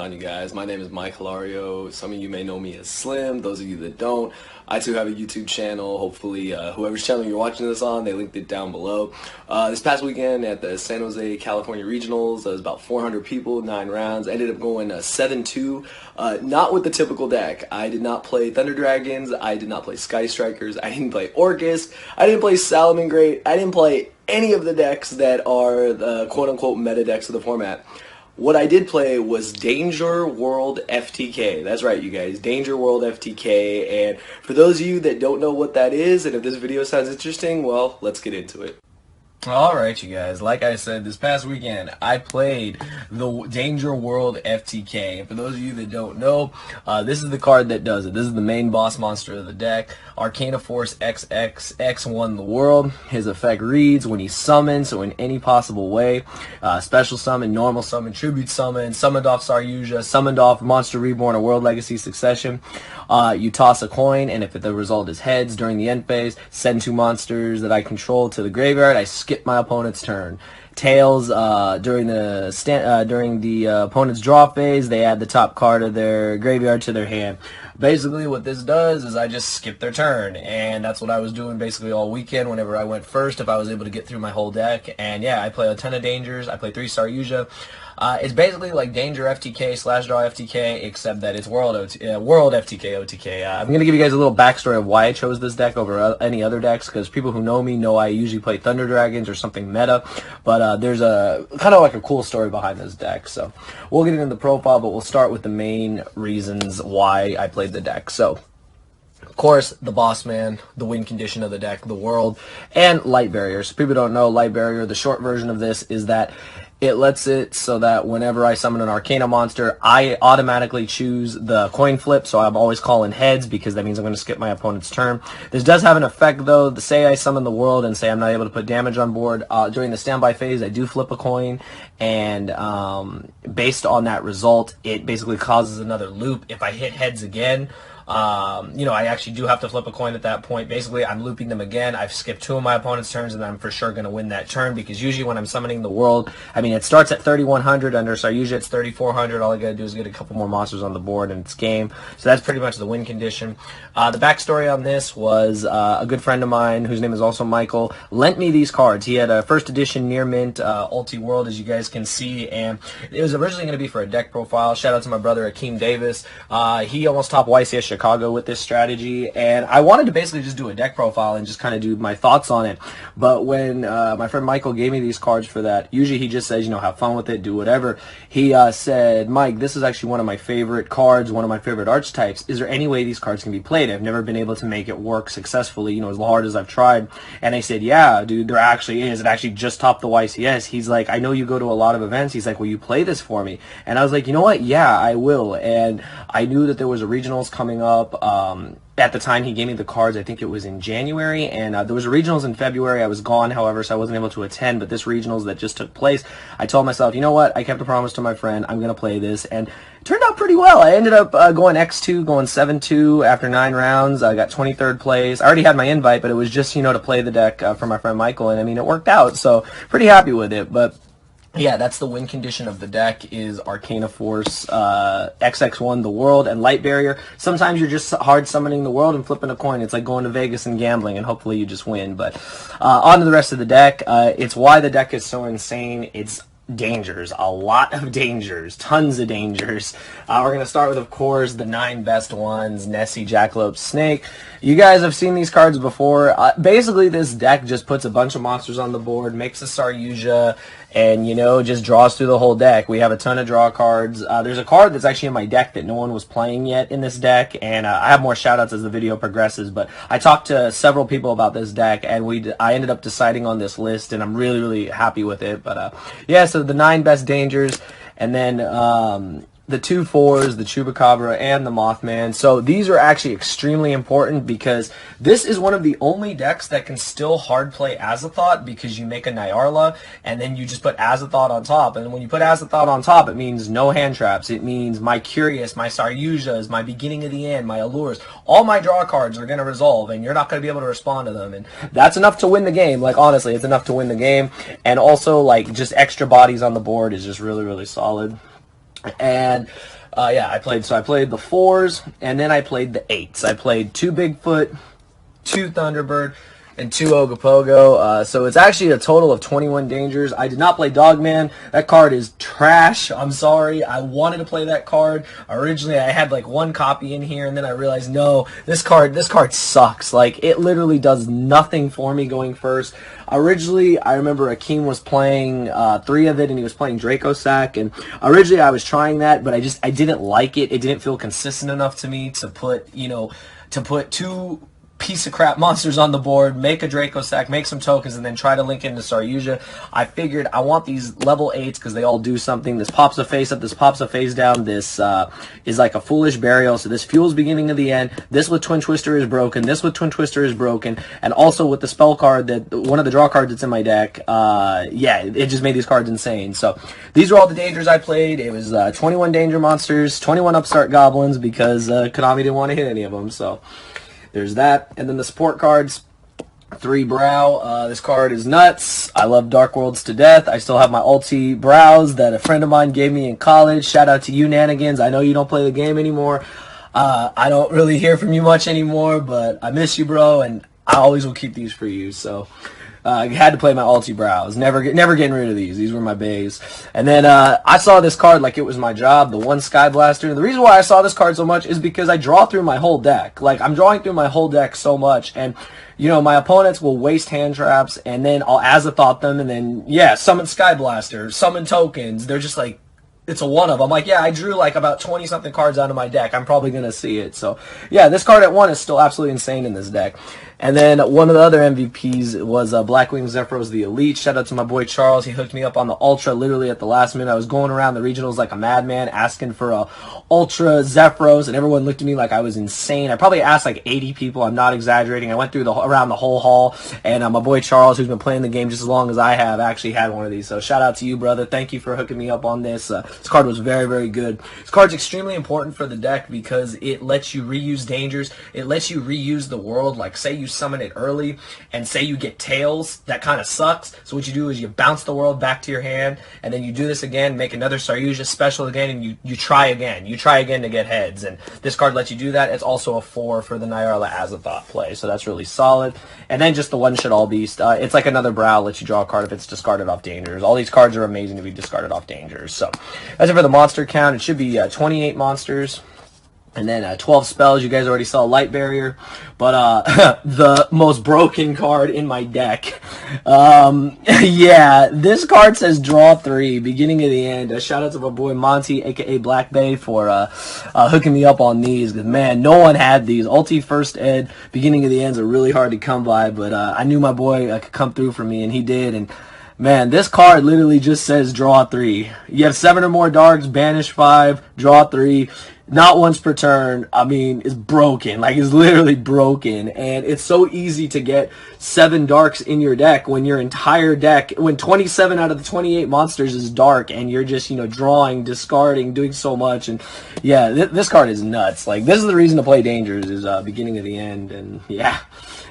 on, you guys? My name is Mike Hilario. Some of you may know me as Slim. Those of you that don't, I too have a YouTube channel. Hopefully, whoever's channel you're watching this on, they linked it down below. This past weekend at the San Jose, California Regionals, there was about 400 people, 9 rounds. I ended up going 7-2, not with the typical deck. I did not play Thunder Dragons. I did not play Sky Strikers. I didn't play Orcus. I didn't play Salamangreat. I didn't play any of the decks that are the quote-unquote meta decks of the format. What I did play was Danger World FTK. That's right, you guys, Danger World FTK. And for those of you that don't know what that is, and if this video sounds interesting, well, let's get into it. Alright, you guys, like I said, this past weekend I played the Danger World FTK, and for those of you that don't know, this is the card that does it. This is the main boss monster of the deck. Arcana Force XX won the world. His effect reads when he's summoned, so in any possible way, special summon, normal summon, tribute summon, summoned off Saryuja, summoned off Monster Reborn or World Legacy Succession, you toss a coin, and if the result is heads during the end phase, send 2 monsters that I control to the graveyard. I skip my opponent's turn. Tails, during the opponent's draw phase, they add the top card of their graveyard to their hand. Basically, what this does is I just skip their turn, and that's what I was doing basically all weekend whenever I went first, if I was able to get through my whole deck. And yeah, I play a ton of Dangers. I play 3 Saryuja. It's basically like Danger FTK / Draw FTK, except that it's World FTK OTK. I'm going to give you guys a little backstory of why I chose this deck over any other decks, because people who know me know I usually play Thunder Dragons or something meta, but there's a kind of like a cool story behind this deck. So we'll get into the profile, but we'll start with the main reasons why I played the deck. So, of course, the boss man, the win condition of the deck, the world, and light barrier. So people don't know light barrier. The short version of this is that it lets it so that whenever I summon an Arcana monster, I automatically choose the coin flip, so I'm always calling heads because that means I'm going to skip my opponent's turn. This does have an effect, though. Say I summon the world and say I'm not able to put damage on board. During the standby phase, I do flip a coin, and based on that result, it basically causes another loop. If I hit heads again, I actually do have to flip a coin at that point. Basically, I'm looping them again. I've skipped 2 of my opponent's turns, and I'm for sure going to win that turn, because usually when I'm summoning the world, I mean, it starts at 3,100 under, so usually it's 3,400. All I got to do is get a couple more monsters on the board, and it's game. So that's pretty much the win condition. The backstory on this was a good friend of mine, whose name is also Michael, lent me these cards. He had a first edition near mint Ulti World, as you guys can see, and it was originally going to be for a deck profile. Shout out to my brother, Akeem Davis. He almost topped YCS Chicago with this strategy, and I wanted to basically just do a deck profile and just kind of do my thoughts on it. But when my friend Michael gave me these cards for that, usually he just says, have fun with it, do whatever. He said, Mike, this is actually one of my favorite cards, one of my favorite archetypes. Is there any way these cards can be played? I've never been able to make it work successfully, as hard as I've tried. And I said, yeah, dude, there actually is. It actually just topped the YCS. He's like, I know you go to a lot of events. He's like, will you play this for me? And I was like, you know what? Yeah, I will. And I knew that there was a regionals coming up. At the time he gave me the cards, I think it was in January, and there was a regionals in February. I was gone, however, so I wasn't able to attend, but this regionals that just took place, I told myself, you know what, I kept a promise to my friend, I'm going to play this, and it turned out pretty well. I ended up going X2, going 7-2 after 9 rounds. I got 23rd place. I already had my invite, but it was just, to play the deck for my friend Michael, and I mean, it worked out, so pretty happy with it. But yeah, that's the win condition of the deck, is Arcana Force, XX1, the world, and Light Barrier. Sometimes you're just hard summoning the world and flipping a coin. It's like going to Vegas and gambling, and hopefully you just win. But on to the rest of the deck. It's why the deck is so insane. It's dangers, a lot of dangers, tons of dangers. We're going to start with, of course, the 9 best ones, Nessie, Jackalope, Snake. You guys have seen these cards before. Basically, this deck just puts a bunch of monsters on the board, makes a Saryuja, and, just draws through the whole deck. We have a ton of draw cards. There's a card that's actually in my deck that no one was playing yet in this deck, and I have more shoutouts as the video progresses, but I talked to several people about this deck, and I ended up deciding on this list, and I'm really, really happy with it. But, yeah, so the 9 best dangers, and then the 2 4s, the Chupacabra, and the Mothman. So these are actually extremely important, because this is one of the only decks that can still hard play Azathoth, because you make a Nyarla, and then you just put Azathoth on top. And when you put Azathoth on top, it means no hand traps. It means my Curious, my Saryujas, my Beginning of the End, my Allures. All my draw cards are going to resolve, and you're not going to be able to respond to them. And that's enough to win the game. Like, honestly, it's enough to win the game. And also, like, just extra bodies on the board is just really, really solid. And Yeah, I played the 4s, and then I played the 8s. I played 2 Bigfoot, 2 Thunderbird, and 2 Ogopogo. So it's actually a total of 21 dangers. I did not play Dogman. That card is trash. I'm sorry. I wanted to play that card. Originally, I had like 1 copy in here, and then I realized, no, this card sucks. Like, it literally does nothing for me going first. Originally, I remember Akeem was playing 3 of it, and he was playing Draco Sack, and originally I was trying that, but I didn't like it. It didn't feel consistent enough to me to put, to put 2 piece of crap monsters on the board, make a Draco Sack, make some tokens, and then try to link into Saryuja. I figured I want these level 8s because they all do something. This pops a face up, this pops a face down, this is like a Foolish Burial, so this fuels beginning of the end. This with Twin Twister is broken, this with Twin Twister is broken, and also with the spell card, that one of the draw cards that's in my deck, yeah, it just made these cards insane. So these are all the dangers I played. It was 21 danger monsters, 21 upstart goblins, because Konami didn't want to hit any of them, so there's that. And then the support cards, 3 Brow. This card is nuts. I love Dark Worlds to death. I still have my ulti Brows that a friend of mine gave me in college. Shout out to you, Nanigans. I know you don't play the game anymore. I don't really hear from you much anymore, but I miss you, bro, and I always will keep these for you. So I had to play my ulti Brows. Never getting rid of these. These were my bays. And then I saw this card like it was my job, the 1 Sky Blaster. The reason why I saw this card so much is because I draw through my whole deck. Like, I'm drawing through my whole deck so much, and my opponents will waste hand traps, and then I'll Azathoth them, and then, yeah, summon Sky Blaster, summon tokens. They're just like, it's a one of. I'm like, yeah, I drew like about 20-something cards out of my deck. I'm probably going to see it. So, yeah, this card at 1 is still absolutely insane in this deck. And then one of the other MVPs was Blackwing Zephyros the Elite. Shout out to my boy Charles. He hooked me up on the Ultra literally at the last minute. I was going around the regionals like a madman asking for a Ultra Zephyros, and everyone looked at me like I was insane. I probably asked like 80 people. I'm not exaggerating. I went through around the whole hall, and my boy Charles, who's been playing the game just as long as I have, actually had one of these. So shout out to you, brother. Thank you for hooking me up on this. This card was very, very good. This card's extremely important for the deck because it lets you reuse dangers. It lets you reuse the world. Like, say you summon it early, and say you get tails, that kind of sucks. So what you do is you bounce the world back to your hand, and then you do this again, make another Saryuja special again, and you try again. You try again to get heads, and this card lets you do that. It's also a 4 for the Nyarla Azathoth play, so that's really solid. And then just the One-Shot All Beast. It's like another Brow, lets you draw a card if it's discarded off dangers. All these cards are amazing to be discarded off dangers. So that's it for the monster count. It should be 28 monsters. And then 12 spells. You guys already saw Light Barrier. But the most broken card in my deck. Yeah, this card says draw 3, beginning of the end. Shout out to my boy Monty, a.k.a. Black Bay, for hooking me up on these. Because, man, no one had these. Ulti First Ed, beginning of the ends are really hard to come by. But I knew my boy could come through for me, and he did. And man, this card literally just says draw 3. You have 7 or more darks, banish 5, draw 3. Not once per turn. I mean, it's broken. Like, it's literally broken. And it's so easy to get 7 darks in your deck when your entire deck, when 27 out of the 28 monsters is dark, and you're just, drawing, discarding, doing so much. And yeah, this card is nuts. Like, this is the reason to play Dangers, is beginning of the end. And yeah.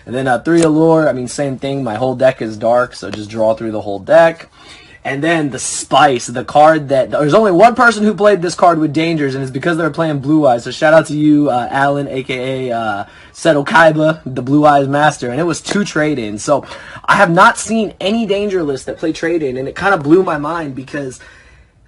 And then 3 Allure, I mean, same thing. My whole deck is dark, so just draw through the whole deck. And then the Spice, the card that, there's only one person who played this card with Dangers, and it's because they were playing Blue Eyes. So shout out to you, Alan, a.k.a. Seto Kaiba, the Blue Eyes Master. And it was 2 trade-ins. So I have not seen any Danger list that play trade-in, and it kind of blew my mind because,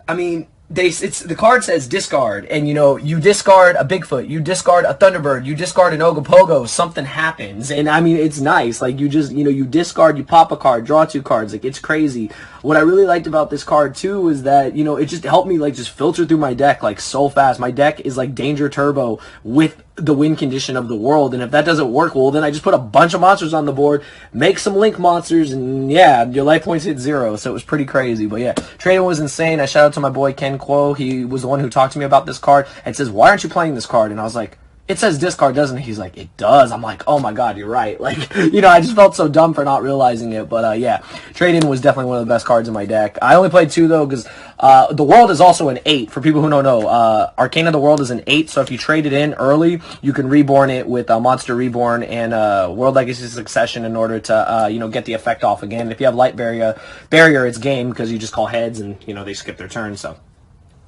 I mean, the card says discard, and you discard a Bigfoot, you discard a Thunderbird, you discard an Ogopogo, something happens. And I mean, it's nice. Like, you just, you discard, you pop a card, draw 2 cards. Like, it's crazy. What I really liked about this card too is that, it just helped me like just filter through my deck like so fast. My deck is like Danger Turbo with the win condition of the world, and if that doesn't work, well, then I just put a bunch of monsters on the board, make some link monsters, and yeah, your life points hit 0. So it was pretty crazy. But yeah, trading was insane. I shout out to my boy Ken Quo. He was the one who talked to me about this card and says, "Why aren't you playing this card?" And I was like, "It says discard, doesn't it?" He's like, "It does." I'm like, "Oh my god, you're right." Like, I just felt so dumb for not realizing it. But yeah, trade-in was definitely one of the best cards in my deck. I only played 2 though, because the world is also an 8. For people who don't know, Arcane of the World is an 8. So if you trade it in early, you can reborn it with Monster Reborn and World Legacy Succession in order to get the effect off again. If you have Light Barrier, it's game because you just call heads and they skip their turn. So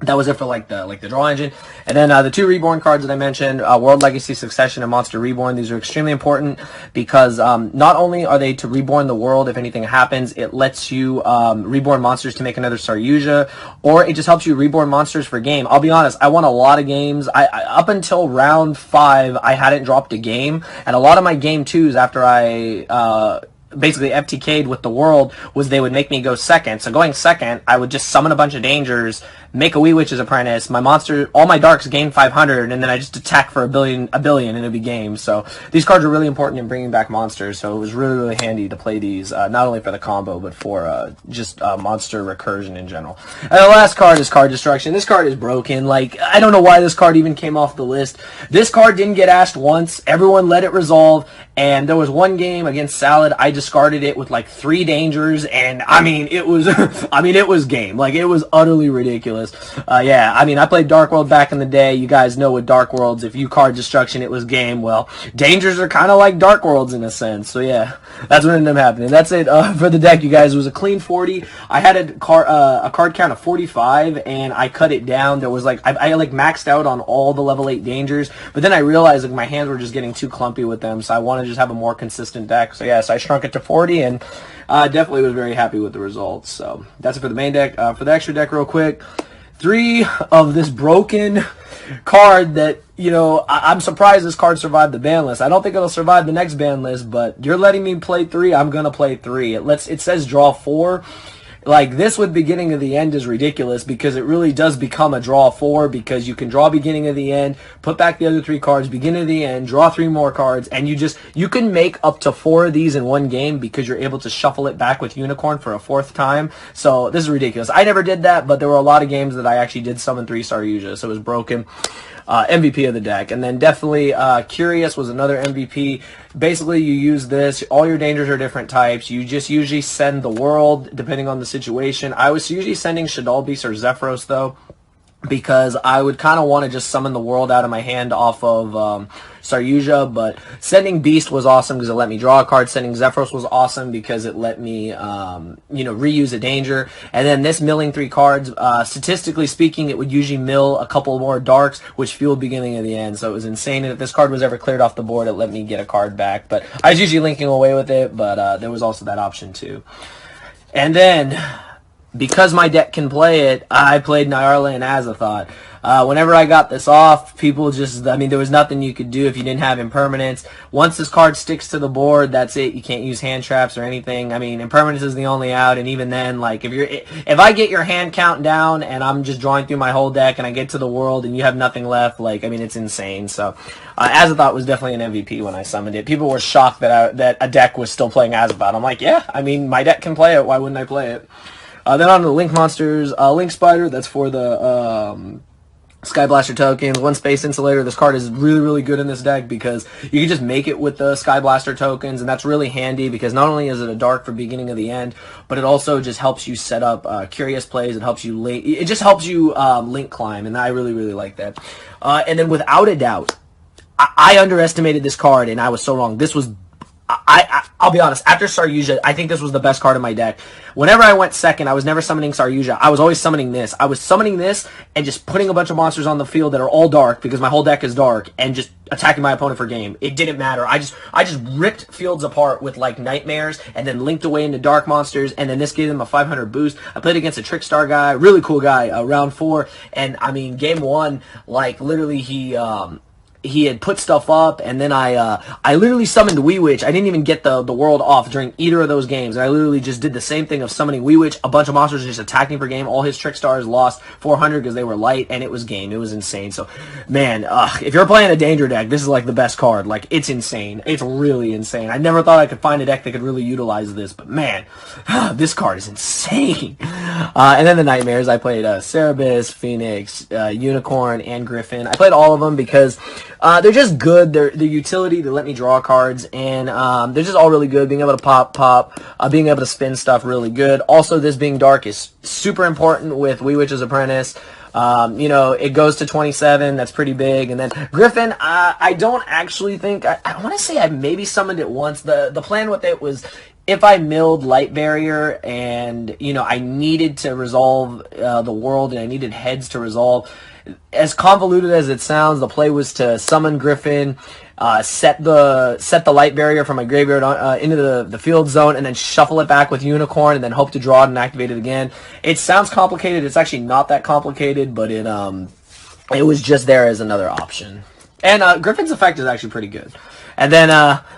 That was it for like the draw engine. And then the 2 reborn cards that I mentioned, World Legacy Succession and Monster Reborn. These are extremely important because not only are they to reborn the world if anything happens, it lets you reborn monsters to make another Saryuja, or it just helps you reborn monsters for game. I'll be honest, I won a lot of games. I up until round 5, I hadn't dropped a game, and a lot of my game 2s after I basically FTK'd with the world was they would make me go second. So going second, I would just summon a bunch of dangers, make a Wee Witch's Apprentice, my monster, all my darks gain 500, and then I just attack for a billion, and it'd be game. So these cards are really important in bringing back monsters, so it was really, really handy to play these, not only for the combo, but for just monster recursion in general. And the last card is Card Destruction. This card is broken. Like, I don't know why this card even came off the list. This card didn't get asked once. Everyone let it resolve, and there was one game against Salad, I discarded it with like 3 dangers, and I mean, it was, it was game. Like, it was utterly ridiculous. Yeah, I mean, I played Dark World back in the day. You guys know with Dark Worlds, if you card Destruction, it was game. Well, dangers are kind of like Dark Worlds in a sense. So yeah, that's what ended up happening. That's it for the deck, you guys. It was a clean 40. I had a card count of 45, and I cut it down. There was like, I like maxed out on all the level 8 dangers, but then I realized like my hands were just getting too clumpy with them, so I wanted to just have a more consistent deck. So yes, I shrunk it to 40, and definitely was very happy with the results. So that's it for the main deck. For the extra deck real quick, 3 of this broken card that, you know, I'm surprised this card survived the ban list. I don't think it'll survive the next ban list, but you're letting me play 3, I'm going to play 3. It says draw 4. Like, this with beginning of the end is ridiculous because it really does become a draw 4 because you can draw beginning of the end, put back the other 3 cards, beginning of the end, draw 3 more cards, and you can make up to 4 of these in one game because you're able to shuffle it back with Unicorn for a 4th time. So this is ridiculous. I never did that, but there were a lot of games that I actually did summon 3 Saryuja, so it was broken. MVP of the deck. And then definitely Curious was another MVP. Basically, you use this. All your dangers are different types. You just usually send the world, depending on the situation. I was usually sending Shadal Beast or Zephyros, though, because I would kind of want to just summon the world out of my hand off of Saryuja, but sending Beast was awesome because it let me draw a card. Sending Zephyros was awesome because it let me, reuse a danger. And then this milling 3 cards, statistically speaking, it would usually mill a couple more darks, which fueled beginning of the end. So it was insane. And if this card was ever cleared off the board, it let me get a card back. But I was usually linking away with it, but there was also that option too. And then, because my deck can play it, I played Nyarla and Azathoth. Whenever I got this off, people just, there was nothing you could do if you didn't have impermanence. Once this card sticks to the board, that's it. You can't use hand traps or anything. Impermanence is the only out, and even then, like, if I get your hand count down and I'm just drawing through my whole deck and I get to the world and you have nothing left, like, it's insane. So, Azathoth was definitely an MVP when I summoned it. People were shocked that a deck was still playing Azathoth. I'm like, yeah, my deck can play it. Why wouldn't I play it? Then on to the Link monsters. Link Spider, that's for the Sky Blaster tokens. 1 Space Insulator. This card is really, really good in this deck because you can just make it with the Sky Blaster tokens, and that's really handy because not only is it a dark for beginning of the end, but it also just helps you set up curious plays. It helps you it just helps you link climb, and I really, really like that. And then without a doubt, I underestimated this card, and I was so wrong. This was I'll be honest, after Saryuja, I think this was the best card in my deck. Whenever I went second, I was never summoning Saryuja. I was always summoning this. I was summoning this and just putting a bunch of monsters on the field that are all dark because my whole deck is dark and just attacking my opponent for game. It didn't matter. I just ripped fields apart with like nightmares and then linked away into dark monsters, and then this gave them a 500 boost. I played against a Trickstar guy, really cool guy, round 4, and game 1, like literally he had put stuff up, and then I literally summoned Wee Witch. I didn't even get the world off during either of those games. I literally just did the same thing of summoning Wee Witch. A bunch of monsters just attacking per game. All his Trick Stars lost 400 because they were light, and it was game. It was insane. So, man, if you're playing a Danger deck, this is like the best card. Like, it's insane. It's really insane. I never thought I could find a deck that could really utilize this, but man, this card is insane. And then the Nightmares, I played Cerebus, Phoenix, Unicorn, and Griffin. I played all of them because they're just good. They're utility. They let me draw cards, and they're just all really good. Being able to pop, being able to spin stuff, really good. Also, this being dark is super important with Wee Witch's Apprentice. It goes to 27. That's pretty big. And then Griffin, I don't actually think I want to say I maybe summoned it once. The plan with it was, if I milled Light Barrier and, I needed to resolve the world and I needed heads to resolve, as convoluted as it sounds, the play was to summon Griffin, set the Light Barrier from my graveyard into the field zone, and then shuffle it back with Unicorn, and then hope to draw it and activate it again. It sounds complicated. It's actually not that complicated, but it was just there as another option. And Griffin's effect is actually pretty good. And then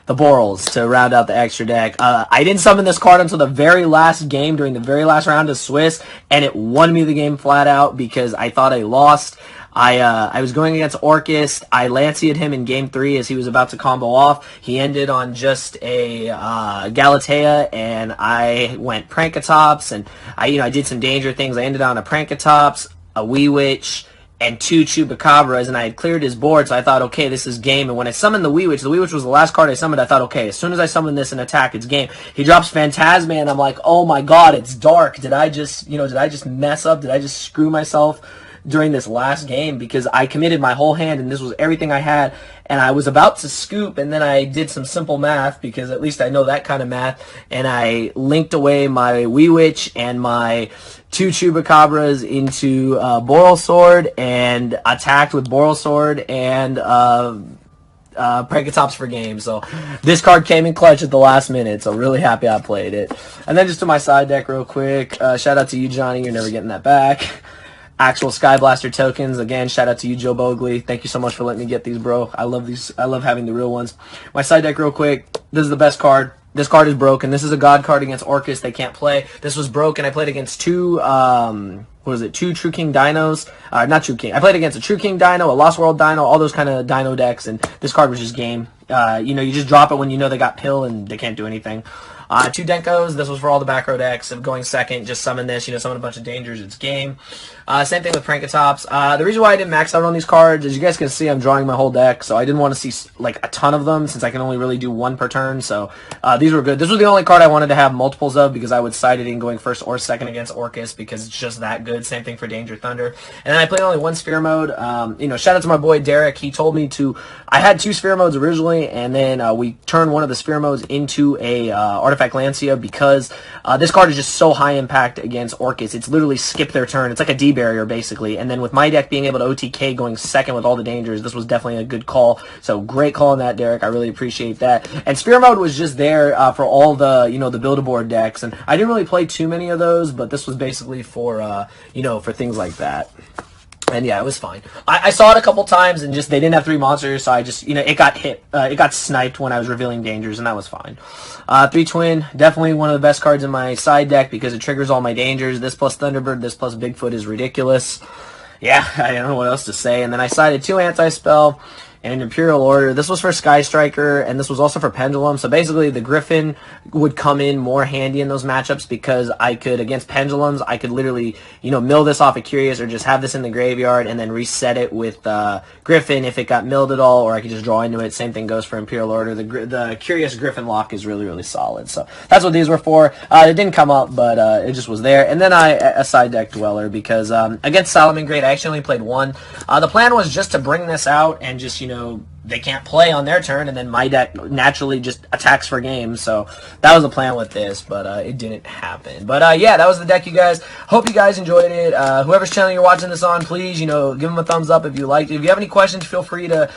the Borals to round out the extra deck. I didn't summon this card until the very last game during the very last round of Swiss, and it won me the game flat out because I thought I lost. I was going against Orcus. I Lancia'd him in game 3 as he was about to combo off. He ended on just a Galatea, and I went Prankatops, and I did some danger things. I ended on a Prankatops, a Wee Witch, and 2 Chupacabras, and I had cleared his board, so I thought, okay, this is game. And when I summoned the Wee Witch was the last card I summoned. I thought, okay, as soon as I summon this and attack, it's game. He drops Phantasma, and I'm like, oh my god, it's dark. Did I just mess up? Did I just screw myself during this last game? Because I committed my whole hand, and this was everything I had, and I was about to scoop, and then I did some simple math, because at least I know that kind of math, and I linked away my Wee Witch and my 2 Chupacabras into Boral Sword, and attacked with Boral Sword and Prankatops for game. So this card came in clutch at the last minute, so really happy I played it. And then just to my side deck real quick, shout out to you, Johnny, you're never getting that back. Actual Skyblaster tokens, again, shout out to you, Joe Bogley. Thank you so much for letting me get these, bro. I love these. I love having the real ones. My side deck real quick, this is the best card. This card is broken. This is a god card against Orcus. They can't play. This was broken. I played against 2 2 True King Dinos. Not True King. I played against a True King Dino, a Lost World Dino, all those kind of Dino decks, and this card was just game. You just drop it when you know they got Pill and they can't do anything. 2 Denkos. This was for all the back row decks. Of going second, just summon this. Summon a bunch of dangers. It's game. Same thing with Prankatops. The reason why I didn't max out on these cards, as you guys can see, I'm drawing my whole deck, so I didn't want to see like a ton of them since I can only really do 1 per turn. So these were good. This was the only card I wanted to have multiples of because I would side it in going first or second against Orcus because it's just that good. Same thing for Danger Thunder. And then I played only 1 Sphere mode. Shout out to my boy Derek. He told me to. I had 2 Sphere modes originally, and then we turned one of the Sphere modes into a Artifact Lancia because this card is just so high impact against Orcus. It's literally skip their turn. It's like a D barrier basically. And then with my deck being able to OTK going second with all the dangers, this was definitely a good call. So great call on that, Derek. I really appreciate that. And Sphere mode was just there for all the the Build-A-Board decks, and I didn't really play too many of those, but this was basically for for things like that. And yeah, it was fine. I saw it a couple times, and just they didn't have 3 monsters, so I just it got hit. It got sniped when I was revealing dangers, and that was fine. 3 Twin, definitely one of the best cards in my side deck because it triggers all my dangers. This plus Thunderbird, this plus Bigfoot is ridiculous. Yeah, I don't know what else to say. And then I sided 2 Anti-Spell and an Imperial Order. This was for Sky Striker, and this was also for Pendulum. So basically, the Griffin would come in more handy in those matchups because I could, against Pendulums, I could literally, mill this off of Curious or just have this in the graveyard and then reset it with Griffin if it got milled at all, or I could just draw into it. Same thing goes for Imperial Order. The Curious Griffin lock is really, really solid. So that's what these were for. It didn't come up, but it just was there. And then a side deck Dweller because against Salamangreat, I actually only played 1. The plan was just to bring this out and just, they can't play on their turn, and then my deck naturally just attacks for games. So that was the plan with this, but it didn't happen. But yeah, that was the deck, you guys. Hope you guys enjoyed it. Whoever's channel you're watching this on, please, give them a thumbs up if you liked it. If you have any questions, feel free to,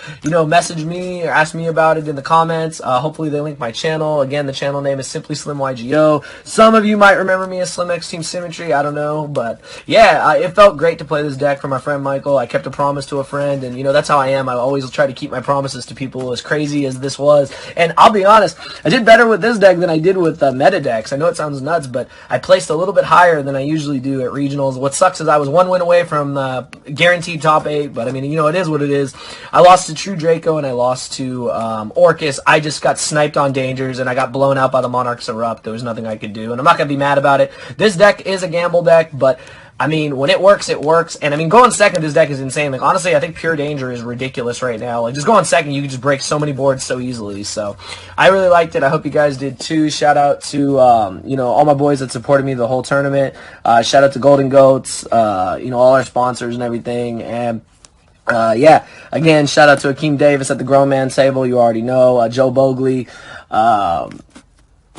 message me or ask me about it in the comments. Hopefully they link my channel. Again, the channel name is Simply Slim YGO. Some of you might remember me as Slim X Team Symmetry. I don't know, but yeah, it felt great to play this deck for my friend Michael. I kept a promise to a friend, and that's how I am. I always try to keep my promises to people, as crazy as this was. And I'll be honest, I did better with this deck than I did with meta decks. I know it sounds nuts, but I placed a little bit higher than I usually do at regionals. What sucks is I was 1 win away from guaranteed top 8, but I mean, it is what it is. I lost to True Draco and I lost to Orcus. I just got sniped on dangers and I got blown out by the Monarchs Erupt. There was nothing I could do, and I'm not going to be mad about it. This deck is a gamble deck, but I mean, when it works, it works. And I mean, going second, this deck is insane. Like, honestly, I think Pure Danger is ridiculous right now. Like, just going second, you can just break so many boards so easily. So, I really liked it. I hope you guys did too. Shout out to, all my boys that supported me the whole tournament. Shout out to Golden Goats, all our sponsors and everything. And yeah, again, shout out to Akeem Davis at the Grown Man Table. You already know. Joe Bogley.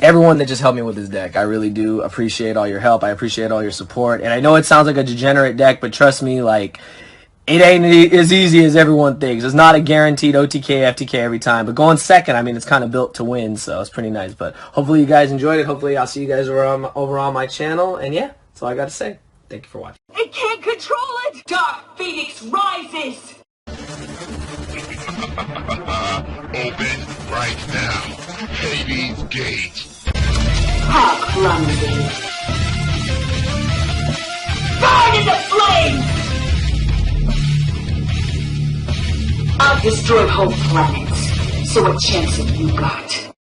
everyone that just helped me with this deck. I really do appreciate all your help. I appreciate all your support. And I know it sounds like a degenerate deck, but trust me, like, it ain't as easy as everyone thinks. It's not a guaranteed OTK, FTK every time. But going second, I mean, it's kind of built to win, so it's pretty nice. But hopefully you guys enjoyed it. Hopefully I'll see you guys over on my channel. And yeah, that's all I got to say. Thank you for watching. It can't control it! Dark Phoenix rises! Open right now. Hades Gate. How clumsy. Burn in the flames! I've destroyed whole planets, so what chance have you got?